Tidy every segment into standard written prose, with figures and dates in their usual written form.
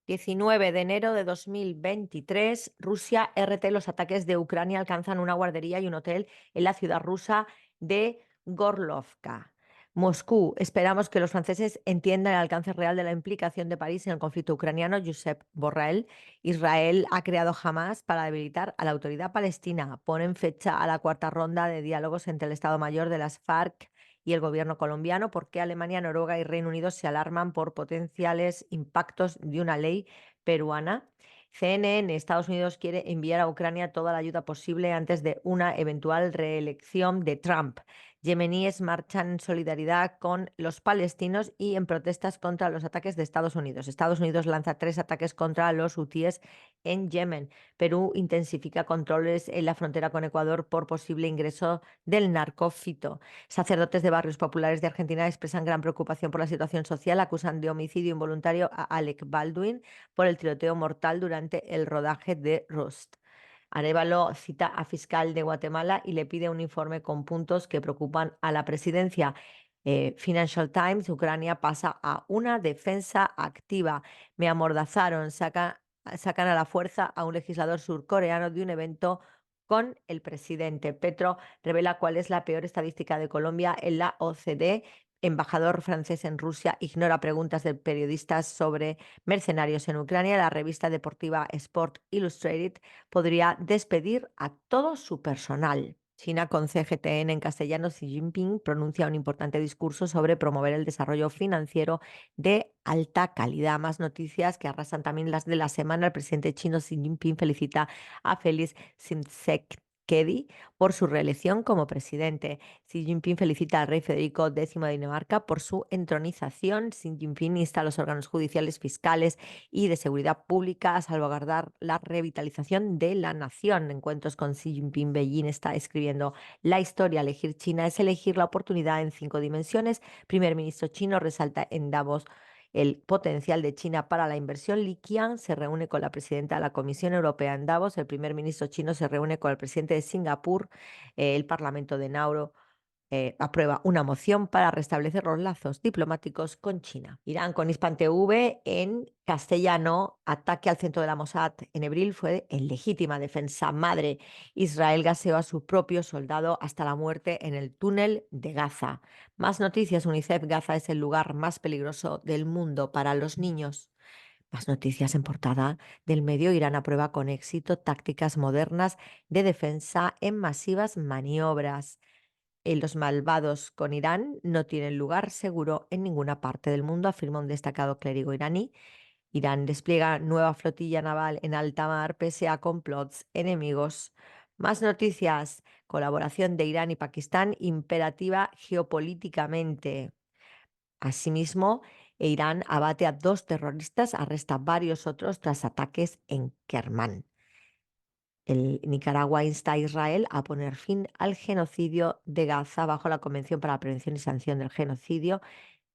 ...19 de enero de 2023, Rusia RT. Los ataques de Ucrania alcanzan una guardería y un hotel en la ciudad rusa de Gorlovka. Moscú. Esperamos que los franceses entiendan el alcance real de la implicación de París en el conflicto ucraniano. Josep Borrell. Israel ha creado Hamas para debilitar a la autoridad palestina. Ponen fecha a la cuarta ronda de diálogos entre el Estado Mayor de las FARC y el gobierno colombiano. ¿Por qué Alemania, Noruega y Reino Unido se alarman por potenciales impactos de una ley peruana? CNN. Estados Unidos quiere enviar a Ucrania toda la ayuda posible antes de una eventual reelección de Trump. Yemeníes marchan en solidaridad con los palestinos y en protestas contra los ataques de Estados Unidos. Estados Unidos lanza 3 ataques contra los hutíes en Yemen. Perú intensifica controles en la frontera con Ecuador por posible ingreso del narcófito. Sacerdotes de barrios populares de Argentina expresan gran preocupación por la situación social. Acusan de homicidio involuntario a Alec Baldwin por el tiroteo mortal durante el rodaje de Rust. Arévalo cita a fiscal de Guatemala y le pide un informe con puntos que preocupan a la presidencia. Financial Times. Ucrania pasa a una defensa activa. Me amordazaron. Sacan a la fuerza a un legislador surcoreano de un evento con el presidente. Petro revela cuál es la peor estadística de Colombia en la OCDE. Embajador francés en Rusia ignora preguntas de periodistas sobre mercenarios en Ucrania. La revista deportiva Sport Illustrated podría despedir a todo su personal. China con CGTN en castellano. Xi Jinping pronuncia un importante discurso sobre promover el desarrollo financiero de alta calidad. Más noticias que arrasan también las de la semana. El presidente chino Xi Jinping felicita a Félix Tshisekedi por su reelección como presidente. Xi Jinping felicita al rey Federico X de Dinamarca por su entronización. Xi Jinping insta a los órganos judiciales, fiscales y de seguridad pública a salvaguardar la revitalización de la nación. Encuentros con Xi Jinping. Beijing está escribiendo la historia. Elegir China es elegir la oportunidad en 5 dimensiones. Primer ministro chino resalta en Davos el potencial de China para la inversión. Li Qiang se reúne con la presidenta de la Comisión Europea en Davos. El primer ministro chino se reúne con el presidente de Singapur. El Parlamento de Nauru aprueba una moción para restablecer los lazos diplomáticos con China. Irán con Hispan TV en castellano. Ataque al centro de la Mossad en Hebril fue en legítima defensa. Madre. Israel gaseó a su propio soldado hasta la muerte en el túnel de Gaza. Más noticias. UNICEF. Gaza es el lugar más peligroso del mundo para los niños. Más noticias en portada del medio. Irán aprueba con éxito tácticas modernas de defensa en masivas maniobras. Los malvados con Irán no tienen lugar seguro en ninguna parte del mundo, afirma un destacado clérigo iraní. Irán despliega nueva flotilla naval en alta mar pese a complots enemigos. Más noticias. Colaboración de Irán y Pakistán imperativa geopolíticamente. Asimismo, Irán abate a 2 terroristas, arresta a varios otros tras ataques en Kermán. Nicaragua insta a Israel a poner fin al genocidio de Gaza bajo la Convención para la Prevención y Sanción del Genocidio.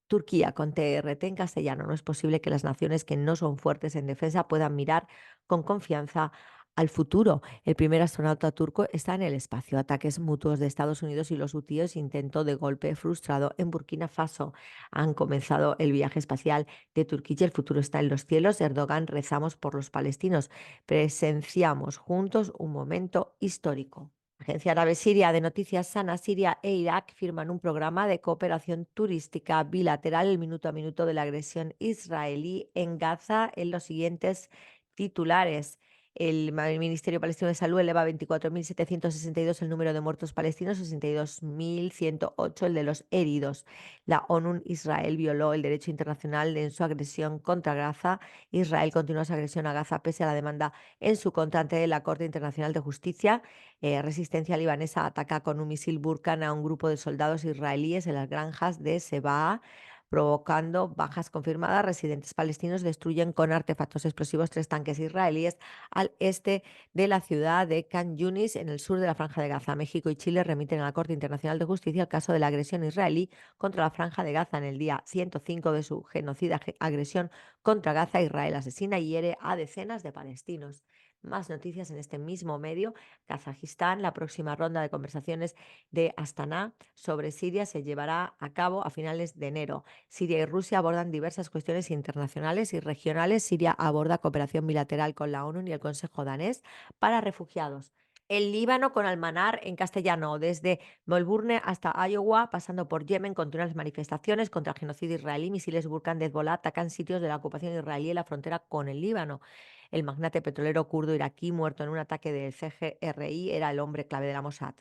Turquía con TRT en castellano. No es posible que las naciones que no son fuertes en defensa puedan mirar con confianza al futuro. El primer astronauta turco está en el espacio. Ataques mutuos de Estados Unidos y los hutíes. Intento de golpe frustrado en Burkina Faso. Han comenzado el viaje espacial de Turquía. El futuro está en los cielos. Erdogan. Rezamos por los palestinos. Presenciamos juntos un momento histórico. Agencia árabe siria de noticias Sana. Siria e Irak firman un programa de cooperación turística bilateral. El minuto a minuto de la agresión israelí en Gaza en los siguientes titulares. El Ministerio Palestino de Salud eleva a 24.762 el número de muertos palestinos, 62.108 el de los heridos. La ONU. Israel violó el derecho internacional en su agresión contra Gaza. Israel continúa su agresión a Gaza pese a la demanda en su contra ante la Corte Internacional de Justicia. Resistencia libanesa ataca con un misil Burkan a un grupo de soldados israelíes en las granjas de Sebaa, provocando bajas confirmadas. Residentes palestinos destruyen con artefactos explosivos 3 tanques israelíes al este de la ciudad de Khan Yunis, en el sur de la Franja de Gaza. México y Chile remiten a la Corte Internacional de Justicia el caso de la agresión israelí contra la Franja de Gaza en el día 105 de su genocida agresión contra Gaza. Israel asesina y hiere a decenas de palestinos. Más noticias en este mismo medio. Kazajistán, la próxima ronda de conversaciones de Astana sobre Siria se llevará a cabo a finales de enero. Siria y Rusia abordan diversas cuestiones internacionales y regionales. Siria aborda cooperación bilateral con la ONU y el Consejo danés para refugiados. El Líbano con Almanar en castellano, desde Melbourne hasta Iowa, pasando por Yemen, continúan las manifestaciones contra el genocidio israelí. Misiles Burkan de Hezbollah atacan sitios de la ocupación israelí en la frontera con el Líbano. El magnate petrolero kurdo iraquí muerto en un ataque del CGRI era el hombre clave de la Mossad.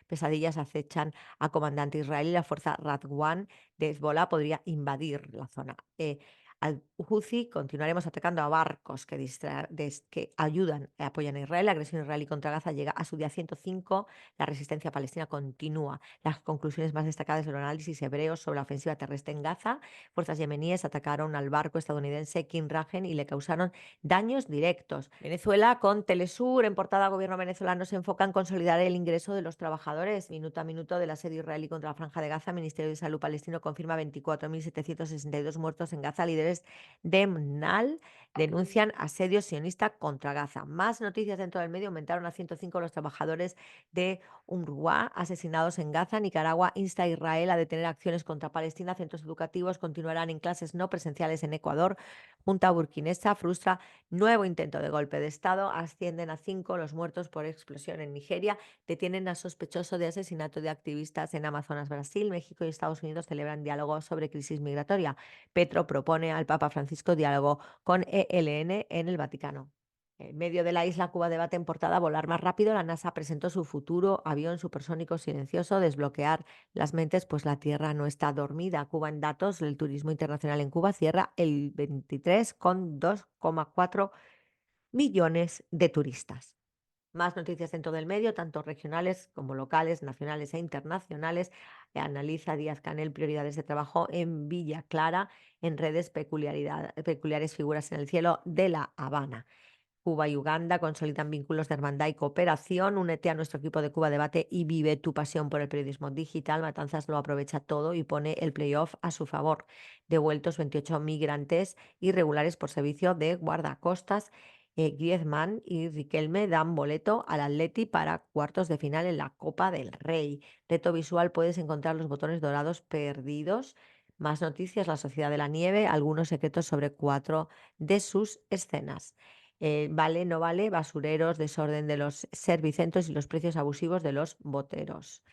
Pesadillas acechan a comandante israelí. La fuerza Radwan de Hezbollah podría invadir la zona. Al-Houthi continuaremos atacando a barcos que ayudan, apoyan a Israel. La agresión israelí contra Gaza llega a su día 105. La resistencia palestina continúa. Las conclusiones más destacadas del análisis hebreo sobre la ofensiva terrestre en Gaza. Fuerzas yemeníes atacaron al barco estadounidense King Rajen y le causaron daños directos. Venezuela con Telesur, en portada gobierno venezolano se enfoca en consolidar el ingreso de los trabajadores. Minuto a minuto del asedio israelí contra la Franja de Gaza. Ministerio de Salud palestino confirma 24.762 muertos en Gaza. Líderes de MNAL denuncian asedio sionista contra Gaza. Más noticias dentro del medio. Aumentaron a 105 los trabajadores de UNRWA asesinados en Gaza. Nicaragua insta a Israel a detener acciones contra Palestina. Centros educativos continuarán en clases no presenciales en Ecuador. Junta burkinesa frustra nuevo intento de golpe de Estado. Ascienden a 5 los muertos por explosión en Nigeria. Detienen a sospechoso de asesinato de activistas en Amazonas, Brasil. México y Estados Unidos celebran diálogo sobre crisis migratoria. Petro propone al Papa Francisco diálogo con ELN en el Vaticano. En medio de la isla, Cuba debate en portada volar más rápido. La NASA presentó su futuro avión supersónico silencioso, desbloquear las mentes, pues la Tierra no está dormida. Cuba en datos, el turismo internacional en Cuba cierra el 23 con 2,4 millones de turistas. Más noticias dentro del medio, tanto regionales como locales, nacionales e internacionales. Analiza Díaz-Canel prioridades de trabajo en Villa Clara, en redes peculiares figuras en el cielo de La Habana. Cuba y Uganda consolidan vínculos de hermandad y cooperación. Únete a nuestro equipo de Cuba Debate y vive tu pasión por el periodismo digital. Matanzas lo aprovecha todo y pone el playoff a su favor. Devueltos 28 migrantes irregulares por servicio de guardacostas. Griezmann y Riquelme dan boleto al Atleti para cuartos de final en la Copa del Rey. Reto visual, puedes encontrar los botones dorados perdidos. Más noticias, La Sociedad de la Nieve, algunos secretos sobre 4 de sus escenas. Vale, no vale, basureros, desorden de los servicentros y los precios abusivos de los boteros.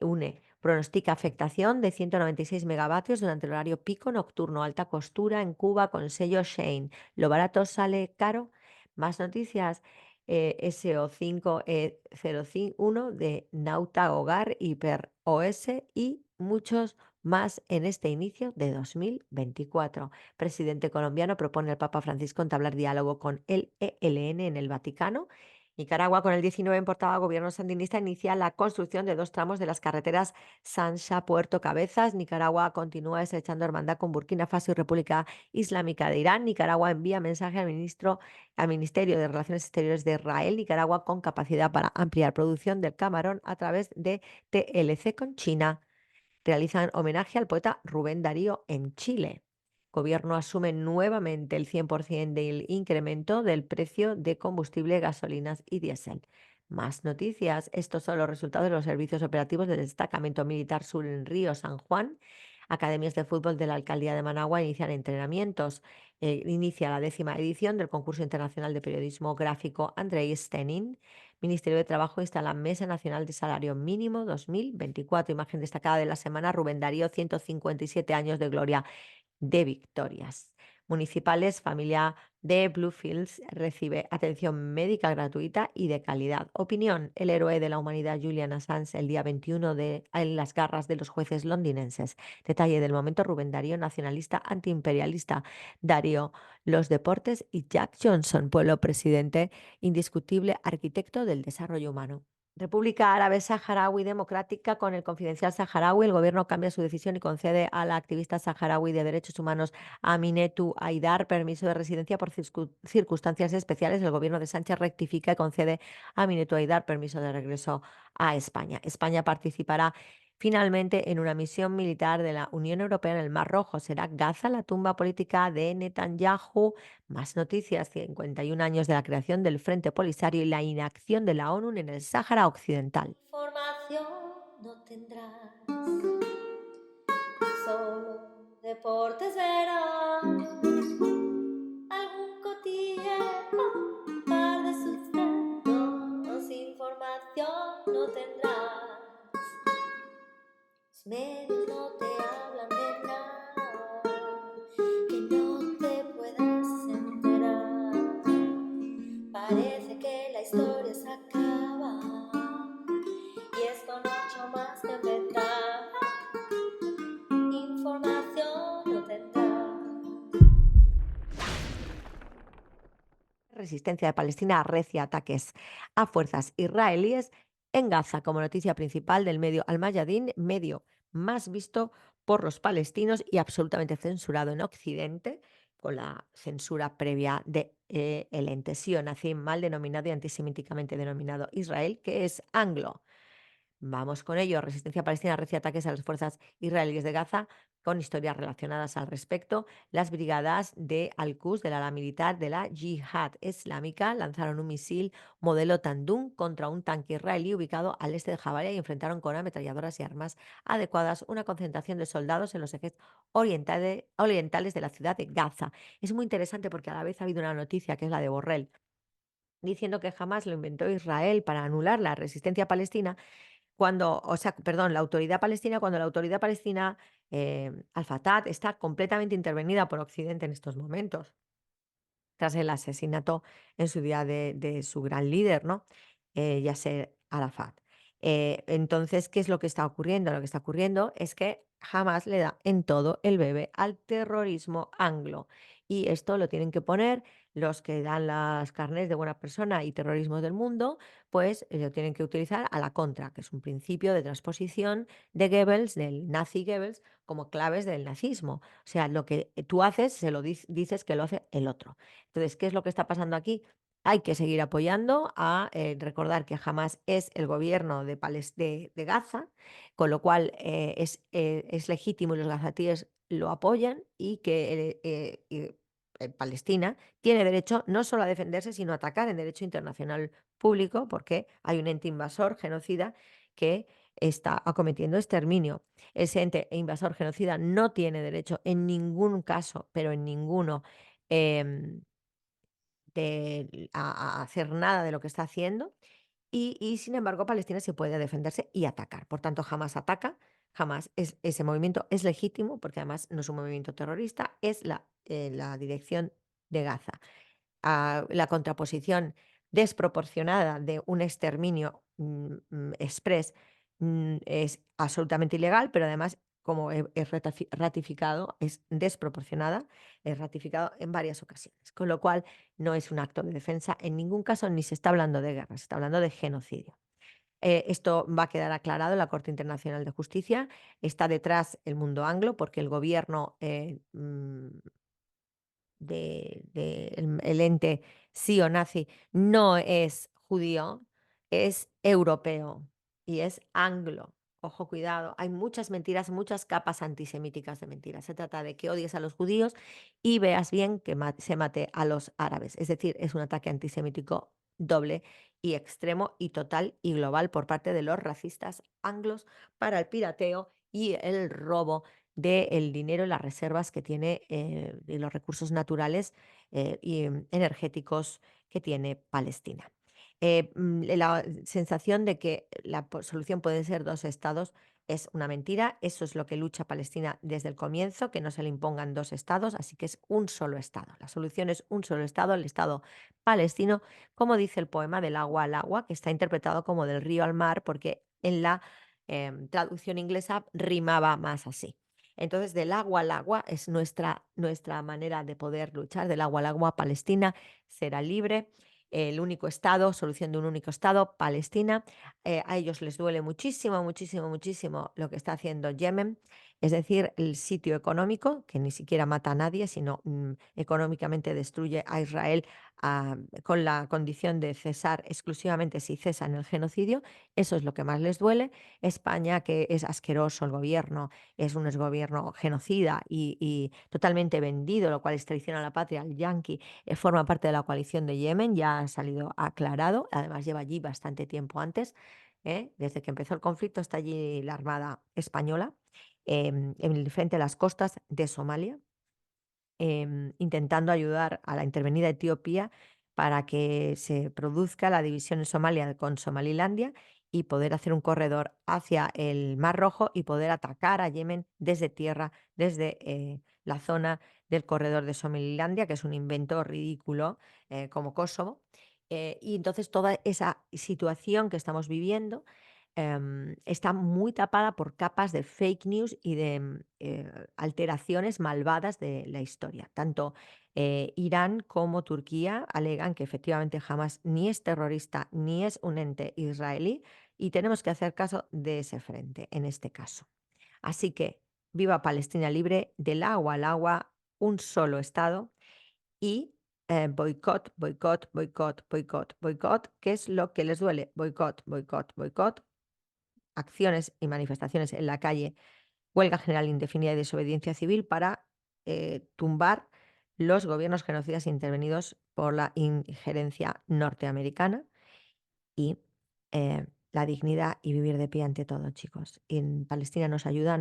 UNE pronostica afectación de 196 megavatios durante el horario pico nocturno, alta costura en Cuba con sello Shane. ¿Lo barato sale caro? Más noticias. SO5E01 de Nauta Hogar, Hiper OS y muchos más en este inicio de 2024. Presidente colombiano propone al Papa Francisco entablar diálogo con el ELN en el Vaticano. Nicaragua, con el 19 en portada, gobierno sandinista inicia la construcción de 2 tramos de las carreteras Sancha-Puerto Cabezas. Nicaragua continúa estrechando hermandad con Burkina Faso y República Islámica de Irán. Nicaragua envía mensaje al Ministerio de Relaciones Exteriores de Israel. Nicaragua con capacidad para ampliar producción del camarón a través de TLC con China. Realizan homenaje al poeta Rubén Darío en Chile. Gobierno asume nuevamente el 100% del incremento del precio de combustible, gasolinas y diésel. Más noticias. Estos son los resultados de los servicios operativos del Destacamento Militar Sur en Río San Juan. Academias de fútbol de la Alcaldía de Managua inician entrenamientos. Inicia la 10ª edición del concurso internacional de periodismo gráfico Andrei Stenin. Ministerio de Trabajo instala Mesa Nacional de Salario Mínimo 2024. Imagen destacada de la semana, Rubén Darío, 157 años de gloria de victorias. Municipales, familia de Bluefields recibe atención médica gratuita y de calidad. Opinión, el héroe de la humanidad Julian Assange el día 21 en las garras de los jueces londinenses. Detalle del momento, Rubén Darío, nacionalista antiimperialista. Darío, los deportes y Jack Johnson, pueblo presidente, indiscutible arquitecto del desarrollo humano. República Árabe Saharaui Democrática, con el Confidencial Saharaui, el gobierno cambia su decisión y concede a la activista saharaui de derechos humanos Aminetou Haidar permiso de residencia por circunstancias especiales. El gobierno de Sánchez rectifica y concede a Aminetou Haidar permiso de regreso a España. España participará Finalmente, en una misión militar de la Unión Europea en el Mar Rojo, ¿será Gaza la tumba política de Netanyahu? Más noticias: 51 años de la creación del Frente Polisario y la inacción de la ONU en el Sáhara Occidental. Información no tendrás, solo deportes verás, algún cotilleo, un par de sustratos, información no tendrás. Los medios no te hablan de nada que no te puedas enterar. Parece que la historia se acaba y esto no ha hecho más que empezar. Información no tendrás. Resistencia de Palestina arrecia ataques a fuerzas israelíes en Gaza, como noticia principal del medio Al Mayadin, medio más visto por los palestinos y absolutamente censurado en Occidente, con la censura previa de el ente sionazí mal denominado y antisemíticamente denominado Israel, que es anglo. Vamos con ello. Resistencia palestina recibe ataques a las fuerzas israelíes de Gaza con historias relacionadas al respecto. Las brigadas de Al-Quds, del ala militar de la Yihad Islámica, lanzaron un misil modelo Tandun contra un tanque israelí ubicado al este de Jabalia y enfrentaron con ametralladoras y armas adecuadas una concentración de soldados en los ejes orientales de la ciudad de Gaza. Es muy interesante porque a la vez ha habido una noticia que es la de Borrell, diciendo que jamás lo inventó Israel para anular la resistencia palestina cuando, o sea, perdón, la autoridad palestina, cuando la autoridad palestina, Al-Fatah, está completamente intervenida por Occidente en estos momentos, tras el asesinato en su día de su gran líder, ¿no? Yasser Arafat. Entonces, ¿qué es lo que está ocurriendo? Lo que está ocurriendo es que jamás le da en todo el bebé al terrorismo anglo. Y esto lo tienen que poner los que dan las carnés de buena persona y terrorismo del mundo, pues lo tienen que utilizar a la contra, que es un principio de transposición de Goebbels, del nazi Goebbels, como claves del nazismo. O sea, lo que tú haces, se lo dices que lo hace el otro. Entonces, ¿qué es lo que está pasando aquí? Hay que seguir apoyando a recordar que Hamas es el gobierno de Gaza, con lo cual es legítimo y los gazatíes lo apoyan y que Palestina tiene derecho no solo a defenderse, sino a atacar en derecho internacional público, porque hay un ente invasor genocida que está acometiendo exterminio. Ese ente invasor genocida no tiene derecho en ningún caso, pero en ninguno, em, a hacer nada de lo que está haciendo y, sin embargo, Palestina sí puede defenderse y atacar. Por tanto, jamás ataca, jamás ese movimiento es legítimo, porque además no es un movimiento terrorista, es la dirección de Gaza. La contraposición desproporcionada de un exterminio express es absolutamente ilegal, pero además, como es ratificado, es desproporcionada, es ratificado en varias ocasiones, con lo cual no es un acto de defensa en ningún caso, ni se está hablando de guerra, se está hablando de genocidio. Esto va a quedar aclarado en la Corte Internacional de Justicia. Está detrás el mundo anglo, porque el gobierno el ente sí o nazi no es judío, es europeo y es anglo. Ojo, cuidado, hay muchas mentiras, muchas capas antisemíticas de mentiras. Se trata de que odies a los judíos y veas bien que se mate a los árabes. Es decir, es un ataque antisemítico doble y extremo y total y global por parte de los racistas anglos para el pirateo y el robo del dinero y las reservas que tiene y los recursos naturales y energéticos que tiene Palestina. La sensación de que la solución puede ser dos estados es una mentira. Eso es lo que lucha Palestina desde el comienzo, que no se le impongan dos estados, así que es un solo estado. La solución es un solo estado, el estado palestino, como dice el poema Del agua al agua, que está interpretado como del río al mar, porque en la traducción inglesa rimaba más así. Entonces, del agua al agua es nuestra manera de poder luchar. Del agua al agua, Palestina será libre. El único Estado, solución de un único Estado, Palestina. A ellos les duele muchísimo, muchísimo, muchísimo lo que está haciendo Yemen. Es decir, el sitio económico, que ni siquiera mata a nadie, sino económicamente destruye a Israel con la condición de cesar exclusivamente si cesan el genocidio. Eso es lo que más les duele. España, que es asqueroso el gobierno, es un gobierno genocida y totalmente vendido, lo cual es traición a la patria, al yanqui, forma parte de la coalición de Yemen, ya ha salido aclarado, además lleva allí bastante tiempo antes. Desde que empezó el conflicto está allí la Armada Española, frente a las costas de Somalia, intentando ayudar a la intervenida Etiopía para que se produzca la división en Somalia con Somalilandia y poder hacer un corredor hacia el Mar Rojo y poder atacar a Yemen desde tierra, desde la zona del corredor de Somalilandia, que es un invento ridículo como Kosovo. Y entonces toda esa situación que estamos viviendo está muy tapada por capas de fake news y de alteraciones malvadas de la historia. Tanto Irán como Turquía alegan que efectivamente Hamas ni es terrorista ni es un ente israelí y tenemos que hacer caso de ese frente en este caso. Así que viva Palestina libre, del agua al agua, un solo Estado y boicot, boicot, boicot, boicot, boicot, ¿qué es lo que les duele? Boicot, boicot, boicot, acciones y manifestaciones en la calle, huelga general indefinida y desobediencia civil para tumbar los gobiernos genocidas intervenidos por la injerencia norteamericana y la dignidad y vivir de pie ante todo, chicos. Y en Palestina nos ayuda,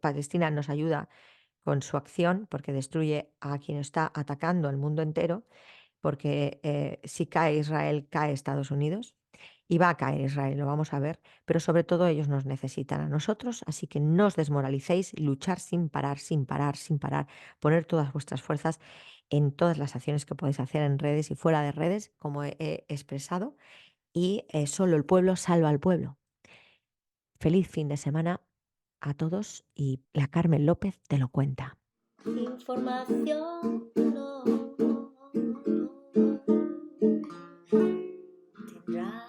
Palestina nos ayuda con su acción porque destruye a quien está atacando al mundo entero, porque si cae Israel, cae Estados Unidos. Y va a caer Israel, lo vamos a ver, pero sobre todo ellos nos necesitan a nosotros, así que no os desmoralicéis, luchar sin parar, sin parar, sin parar, poner todas vuestras fuerzas en todas las acciones que podéis hacer en redes y fuera de redes, como he expresado, y solo el pueblo salva al pueblo. Feliz fin de semana a todos y la Carmen López te lo cuenta. Información no tendrá.